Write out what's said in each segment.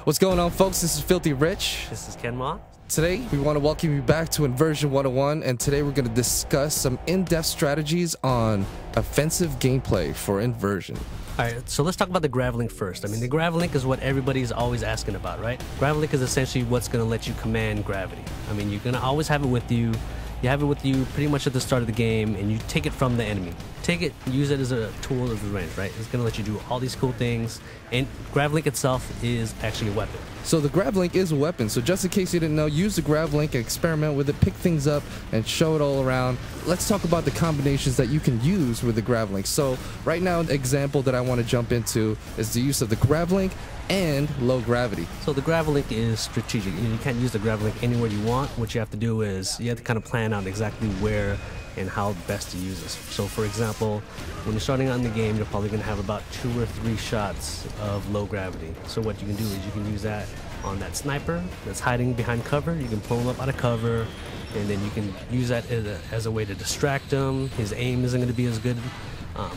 What's going on, folks? This is Filthy Rich. This is Ken Ma. Today, we want to welcome you back to Inversion 101, and today we're going to discuss some in-depth strategies on offensive gameplay for Inversion. Alright, so let's talk about the Gravlink first. I mean, the Gravlink is what everybody's always asking about, right? Gravlink is essentially what's going to let you command gravity. I mean, you're going to always have it with you. You have it with you pretty much at the start of the game, and you take it from the enemy. Take it, use it as a tool of revenge, right? It's going to let you do all these cool things, and Gravlink itself is actually a weapon. So the Gravlink is a weapon, so just in case you didn't know, use the Gravlink, experiment with it, pick things up, and show it all around. Let's talk about the combinations that you can use with the Gravlink. So right now, the example that I want to jump into is the use of the Gravlink and low gravity. So the Gravlink is strategic. You can't use the Gravlink anywhere you want. What you have to do is you have to kind of plan out exactly where and how best to use this. So for example, when you're starting out in the game, you're probably going to have about 2 or 3 shots of low gravity. So what you can do is you can use that on that sniper that's hiding behind cover. You can pull him up out of cover, and then you can use that as a way to distract him. His aim isn't going to be as good.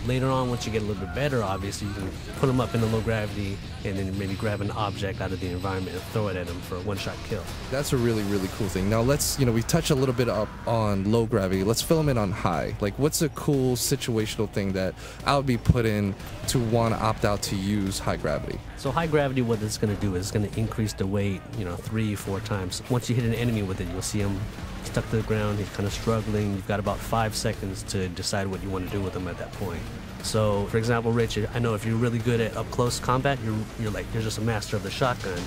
Later on, once you get a little bit better, obviously, you can put him up in the low gravity and then maybe grab an object out of the environment and throw it at him for a one-shot kill. That's a really, really cool thing. Now let's, we touched a little bit up on low gravity. Let's fill them in on high. Like, what's a cool situational thing that I would be put in to want to opt out to use high gravity? So high gravity, what it's going to do is it's going to increase the weight, 3-4 times. Once you hit an enemy with it, you'll see him stuck to the ground. He's kind of struggling. You've got about 5 seconds to decide what you want to do with him at that point. So, for example, Rich, I know if you're really good at up close combat, you're just a master of the shotgun.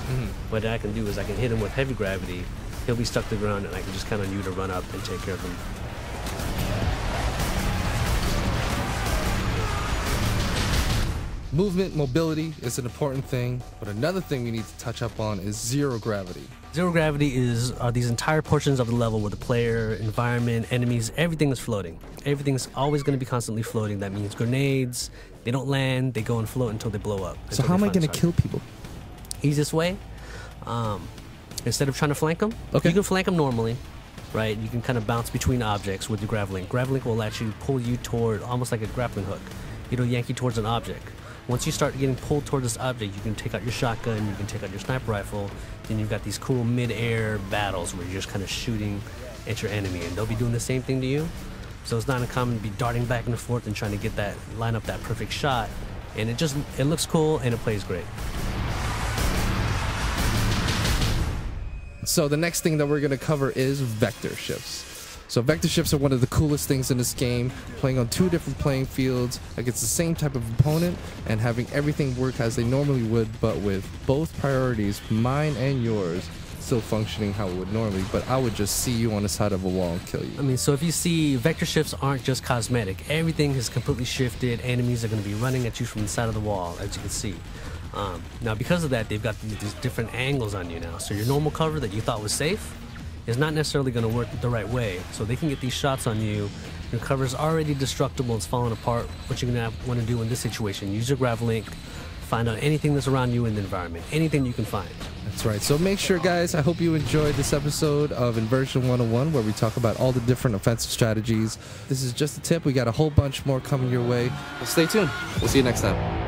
What I can do is I can hit him with heavy gravity. He'll be stuck to the ground, and I can just count on you to run up and take care of him. Movement, mobility is an important thing, but another thing we need to touch up on is zero gravity. Zero gravity are these entire portions of the level where the player, environment, enemies, everything is floating. Everything's always going to be constantly floating. That means grenades, they don't land, they go and float until they blow up. So how am I going to kill people? Easiest way, instead of trying to flank them, you can flank them normally, right? You can kind of bounce between objects with your Gravlink. Gravlink will actually pull you toward, almost like a grappling hook. It'll yank you towards an object. Once you start getting pulled toward this object, you can take out your shotgun, you can take out your sniper rifle, then you've got these cool mid-air battles where you're just kind of shooting at your enemy, and they'll be doing the same thing to you. So it's not uncommon to be darting back and forth and trying to line up that perfect shot, and it looks cool and it plays great. So the next thing that we're going to cover is vector shifts. So vector shifts are one of the coolest things in this game, playing on 2 different playing fields against the same type of opponent and having everything work as they normally would, but with both priorities, mine and yours, still functioning how it would normally, but I would just see you on the side of a wall and kill you. I mean, so if you see, vector shifts aren't just cosmetic. Everything is completely shifted. Enemies are going to be running at you from the side of the wall, as you can see. Now, because of that, they've got these different angles on you now. So your normal cover that you thought was safe is not necessarily going to work the right way. So they can get these shots on you. Your cover is already destructible, it's falling apart. What you're going to want to do in this situation, use your Gravlink, find out anything that's around you in the environment, anything you can find. That's right. So make sure, guys, I hope you enjoyed this episode of Inversion 101, where we talk about all the different offensive strategies. This is just a tip. We got a whole bunch more coming your way. Well, stay tuned. We'll see you next time.